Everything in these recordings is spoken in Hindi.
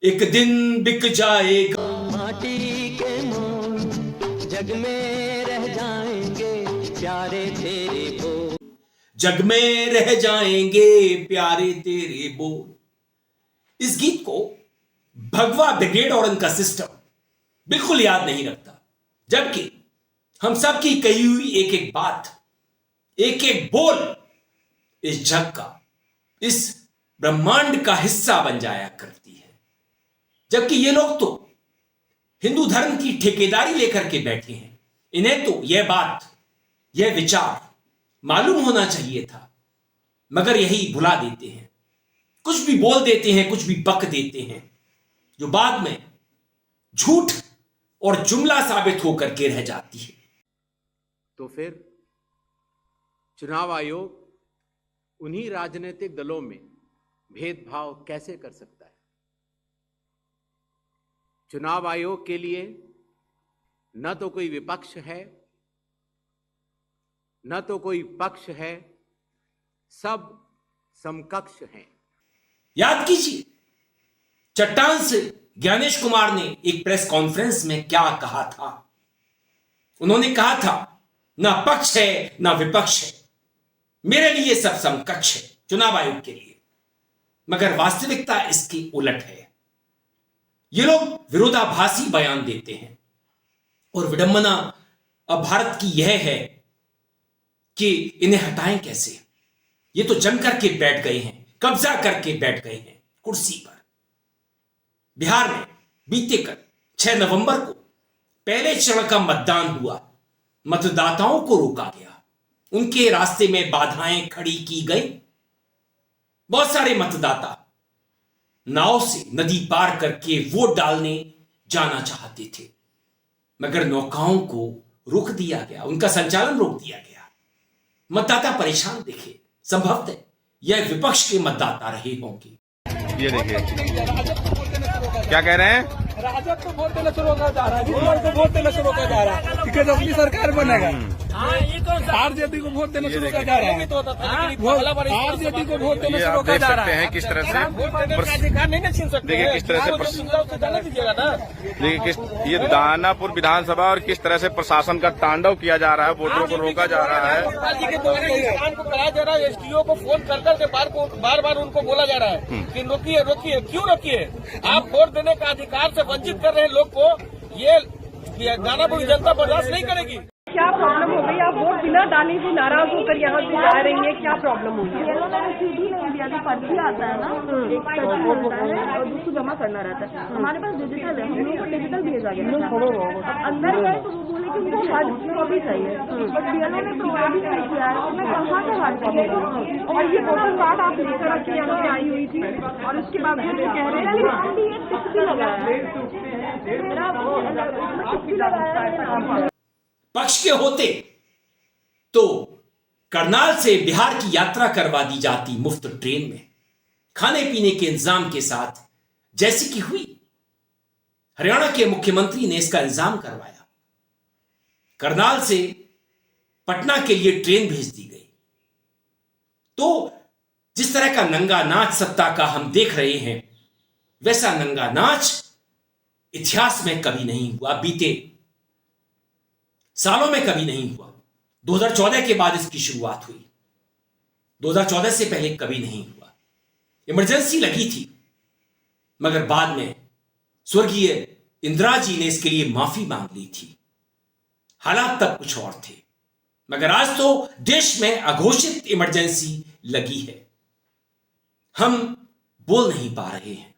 एक दिन बिक जाएगा। माटी के मोल जग में रह जाएंगे प्यारे तेरे बोल। जग में रह जाएंगे प्यारे तेरे बोल। इस गीत को भगवा ब्रिगेड और उनका सिस्टम बिल्कुल याद नहीं रखता, जबकि हम सब की कही हुई एक एक बात, एक एक बोल इस जग का, इस ब्रह्मांड का हिस्सा बन जाया करती है। जबकि ये लोग तो हिंदू धर्म की ठेकेदारी लेकर के बैठे हैं। इन्हें तो यह बात, यह विचार मालूम होना चाहिए था, मगर यही भुला देते हैं। कुछ भी बोल देते हैं, कुछ भी बक देते हैं, जो बाद में झूठ और जुमला साबित होकर के रह जाती है। तो फिर चुनाव आयोग उन्हीं राजनीतिक दलों में भेदभाव कैसे कर सकता है? चुनाव आयोग के लिए न तो कोई विपक्ष है, न तो कोई पक्ष है, सब समकक्ष हैं। याद कीजिए, चट्टान से ज्ञानेश कुमार ने एक प्रेस कॉन्फ्रेंस में क्या कहा था। उन्होंने कहा था, ना पक्ष है ना विपक्ष है, मेरे लिए सब समकक्ष है चुनाव आयोग के लिए। मगर वास्तविकता इसकी उलट है। ये लोग विरोधाभासी बयान देते हैं और विडंबना अब भारत की यह है कि इन्हें हटाएं कैसे। ये तो जम करके बैठ गए हैं, कब्जा करके बैठ गए हैं कुर्सी पर। बिहार में बीते कल 6 नवंबर को पहले चरण का मतदान हुआ। मतदाताओं को रोका गया, उनके रास्ते में बाधाएं खड़ी की गई। बहुत सारे मतदाता नाव से नदी पार करके वोट डालने जाना चाहते थे, मगर नौकाओं को रोक दिया गया, उनका संचालन रोक दिया गया। मतदाता परेशान दिखे। संभवतः यह विपक्ष के मतदाता रहे होंगे। ये देखिए क्या कह रहे हैं। राजद को वोट देना शुरू होगा जा रहा है, को वोट देना शुरू होगा जा रहा है कि अपनी सरकार बनेगा। आरजेडी को वोट देना शुरू होगा जा रहा है, आरजेडी को वोट देना शुरू होगा जा रहा है। हैं किस तरह से देखिए, किस तरह से देखिए ये दानापुर विधानसभा और किस तरह से प्रशासन का तांडव किया जा रहा है, वोटरों को रोका जा रहा है। को कराया जा रहा है, एसडीओ को फोन कर करके बार बार उनको बोला जा रहा है कि रोकिए रोकिए। क्यों रोकिए? आप वोट देने का अधिकार से वंचित कर रहे हैं लोग को। ये दानापुर की जनता बर्दाश्त नहीं करेगी। क्या प्रॉब्लम हो गई? आप वोट बिना डाले भी नाराज होकर यहाँ से जा रही हैं, क्या प्रॉब्लम हो गई? सीधी नहीं दिया, जो पर्ची आता है ना, एक पर्ची होता है और दूसरा जमा करना रहता है। हमारे पास डिजिटल है, हम लोग को डिजिटल भेजा गया। अंदर गए तो वो बोले कि उनको हार्ड कॉपी चाहिए, बट बीएलओ ने प्रोवाइड ही नहीं किया है। मैं कहाँ से हार्ड कॉपी दूँ? और ये वोटर कार्ड आप लेकर रखी यहाँ पे आई हुई थी और उसके बाद मुझे कह रहे हैं कि एक टिक भी लगाया है, मेरा वो टिक भी लगाया है। पक्ष के होते तो करनाल से बिहार की यात्रा करवा दी जाती मुफ्त ट्रेन में, खाने पीने के इंतजाम के साथ, जैसी कि हुई। हरियाणा के मुख्यमंत्री ने इसका इंतजाम करवाया। करनाल से पटना के लिए ट्रेन भेज दी गई। तो जिस तरह का नंगा नाच सत्ता का हम देख रहे हैं, वैसा नंगा नाच इतिहास में कभी नहीं हुआ, बीते सालों में कभी नहीं हुआ। 2014 के बाद इसकी शुरुआत हुई, 2014 से पहले कभी नहीं हुआ। इमरजेंसी लगी थी, मगर बाद में स्वर्गीय इंदिरा जी ने इसके लिए माफी मांग ली थी। हालात तब कुछ और थे, मगर आज तो देश में अघोषित इमरजेंसी लगी है। हम बोल नहीं पा रहे हैं,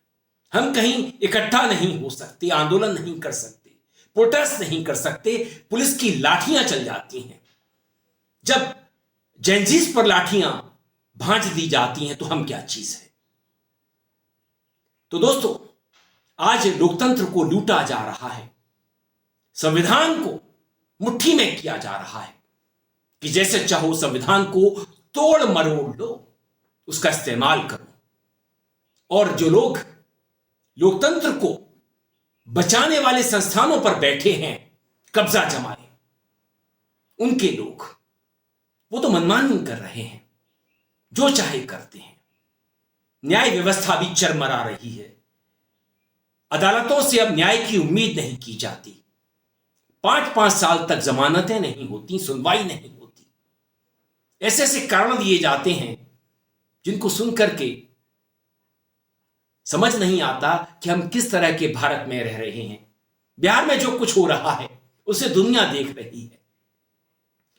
हम कहीं इकट्ठा नहीं हो सकते, आंदोलन नहीं कर सकते, प्रोटेस्ट नहीं कर सकते। पुलिस की लाठियां चल जाती हैं। जब जेंजीस पर लाठियां भांज दी जाती हैं तो हम क्या चीज है? तो दोस्तों, आज लोकतंत्र को लूटा जा रहा है, संविधान को मुट्ठी में किया जा रहा है कि जैसे चाहो संविधान को तोड़ मरोड़ लो, उसका इस्तेमाल करो। और जो लोग लोकतंत्र को बचाने वाले संस्थानों पर बैठे हैं, कब्जा जमाए, उनके लोग वो तो मनमानी कर रहे हैं, जो चाहे करते हैं। न्याय व्यवस्था भी चरमरा रही है। अदालतों से अब न्याय की उम्मीद नहीं की जाती। 5-5 साल तक जमानतें नहीं होती, सुनवाई नहीं होती। ऐसे ऐसे कारण दिए जाते हैं जिनको सुन करके समझ नहीं आता कि हम किस तरह के भारत में रह रहे हैं। बिहार में जो कुछ हो रहा है उसे दुनिया देख रही है।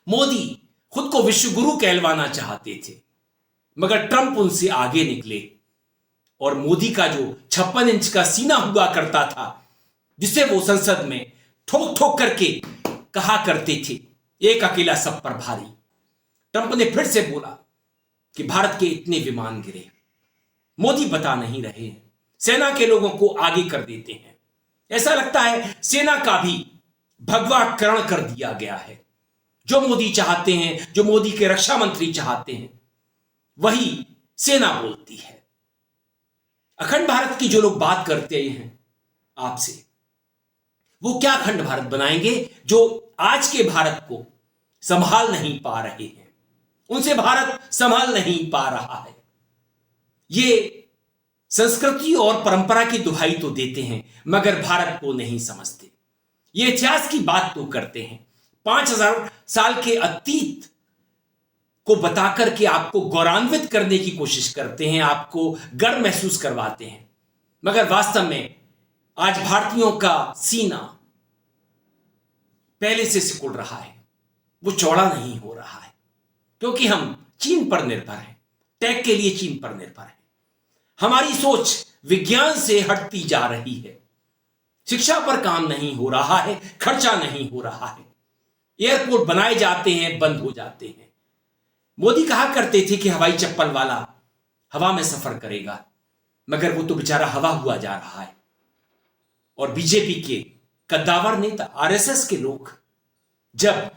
मोदी खुद को विश्व गुरु कहलवाना चाहते थे, मगर ट्रंप उनसे आगे निकले और मोदी का जो 56 इंच का सीना हुआ करता था, जिसे वो संसद में ठोक ठोक करके कहा करते थे, एक अकेला सब पर भारी, ट्रंप ने फिर से बोला कि भारत के इतने विमान गिरे। मोदी बता नहीं रहे हैं, सेना के लोगों को आगे कर देते हैं। ऐसा लगता है सेना का भी भगवाकरण कर दिया गया है। जो मोदी चाहते हैं, जो मोदी के रक्षा मंत्री चाहते हैं, वही सेना बोलती है। अखंड भारत की जो लोग बात करते हैं आपसे, वो क्या अखंड भारत बनाएंगे जो आज के भारत को संभाल नहीं पा रहे हैं? उनसे भारत संभाल नहीं पा रहा है। ये संस्कृति और परंपरा की दुहाई तो देते हैं, मगर भारत को नहीं समझते। ये इतिहास की बात तो करते हैं, 5000 साल के अतीत को बताकर के आपको गौरवान्वित करने की कोशिश करते हैं, आपको गर्व महसूस करवाते हैं, मगर वास्तव में आज भारतीयों का सीना पहले से सिकुड़ रहा है, वो चौड़ा नहीं हो रहा है, क्योंकि हम चीन पर निर्भर हैं, टेक के लिए चीन पर निर्भर हैं। हमारी सोच विज्ञान से हटती जा रही है, शिक्षा पर काम नहीं हो रहा है, खर्चा नहीं हो रहा है, एयरपोर्ट बनाए जाते हैं, बंद हो जाते हैं। मोदी कहा करते थे कि हवाई चप्पल वाला हवा में सफर करेगा, मगर वो तो बेचारा हवा हुआ जा रहा है। और बीजेपी के कद्दावर नेता, आरएसएस के लोग जब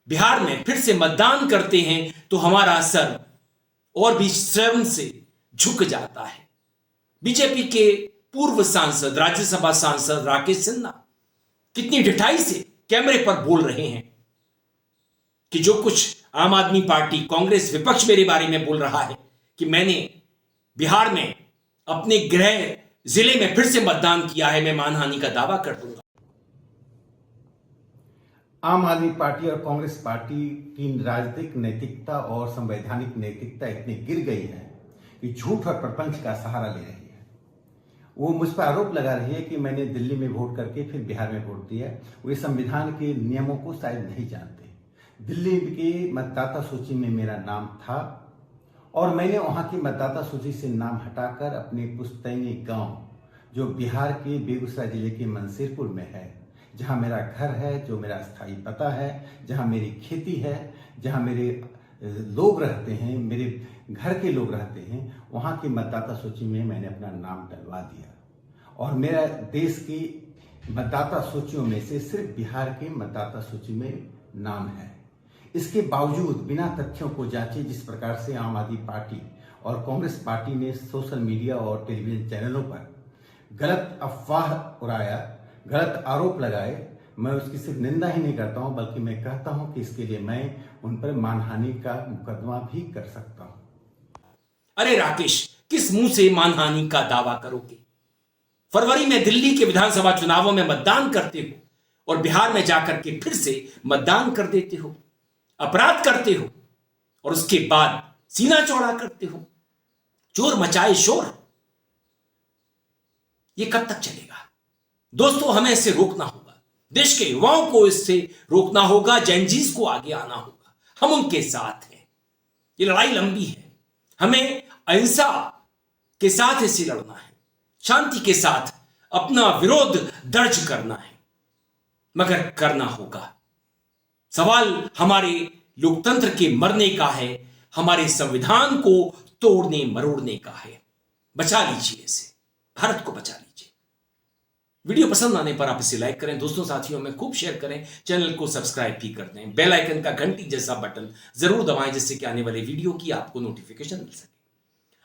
बिहार में फिर से मतदान करते हैं तो हमारा सर और भी शर्म से झुक जाता है। बीजेपी के पूर्व सांसद, राज्यसभा सांसद राकेश सिन्हा कितनी ढिठाई से कैमरे पर बोल रहे हैं कि जो कुछ आम आदमी पार्टी, कांग्रेस, विपक्ष मेरे बारे में बोल रहा है कि मैंने बिहार में अपने गृह जिले में फिर से मतदान किया है, मैं मानहानि का दावा कर दूंगा। आम आदमी पार्टी और कांग्रेस पार्टी की राजनीतिक नैतिकता और संवैधानिक नैतिकता इतनी गिर गई है कि झूठ और प्रपंच का सहारा ले रही है। वो मुझ पर आरोप लगा रही है कि मैंने दिल्ली में वोट करके फिर बिहार में वोट दिया। वे संविधान के नियमों को शायद नहीं जानते। दिल्ली की मतदाता सूची में मेरा नाम था और मैंने वहां की मतदाता सूची से नाम हटाकर अपने पुश्तैनी गांव, जो बिहार के बेगूसराय जिले के मंसीरपुर में है, जहां मेरा घर है, जो मेरा स्थायी पता है, जहां मेरी खेती है, जहां मेरे लोग रहते हैं, मेरे घर के लोग रहते हैं, वहां की मतदाता सूची में मैंने अपना नाम डलवा दिया। और मेरा देश की मतदाता सूचियों में से सिर्फ बिहार के मतदाता सूची में नाम है। इसके बावजूद बिना तथ्यों को जांचे जिस प्रकार से आम आदमी पार्टी और कांग्रेस पार्टी ने सोशल मीडिया और टेलीविजन चैनलों पर गलत अफवाह उड़ाया, गलत आरोप लगाए, मैं उसकी सिर्फ निंदा ही नहीं करता हूं, बल्कि मैं कहता हूं कि इसके लिए मैं उन पर मानहानि का मुकदमा भी कर सकता हूं। अरे राकेश, किस मुंह से मानहानि का दावा करोगे? फरवरी में दिल्ली के विधानसभा चुनावों में मतदान करते हो और बिहार में जाकर के फिर से मतदान कर देते हो, अपराध करते हो और उसके बाद सीना चौड़ा करते हो। चोर मचाए शोर, ये कब तक चलेगा? दोस्तों, हमें इसे रोकना होगा। देश के युवाओं को इससे रोकना होगा, जेनजीज को आगे आना होगा। हम उनके साथ हैं। ये लड़ाई लंबी है, हमें अहिंसा के साथ इसे लड़ना है, शांति के साथ अपना विरोध दर्ज करना है, मगर करना होगा। सवाल हमारे लोकतंत्र के मरने का है, हमारे संविधान को तोड़ने मरोड़ने का है। बचा लीजिए इसे, भारत को बचा लीजिए। वीडियो पसंद आने पर आप इसे लाइक करें, दोस्तों साथियों में खूब शेयर करें, चैनल को सब्सक्राइब भी कर दें, बेल आइकन का घंटी जैसा बटन जरूर दबाएं, जिससे कि आने वाले वीडियो की आपको नोटिफिकेशन मिल सके।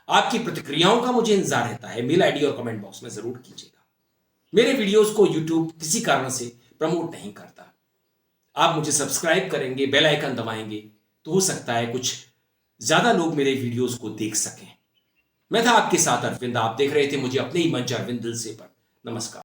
आपकी प्रतिक्रियाओं का मुझे इंतजार रहता है। मेल आईडी और कमेंट बॉक्स में जरूर कीजिएगा। मेरे वीडियोस को यूट्यूब किसी कारण से प्रमोट नहीं करता। आप मुझे सब्सक्राइब करेंगे, बेल आइकन दबाएंगे, तो हो सकता है कुछ ज्यादा लोग मेरे वीडियोस को देख सकें। मैं था आपके साथ अरविंद, आप देख रहे थे मुझे अपने ही मंच अरविंद दिल से पर। नमस्कार।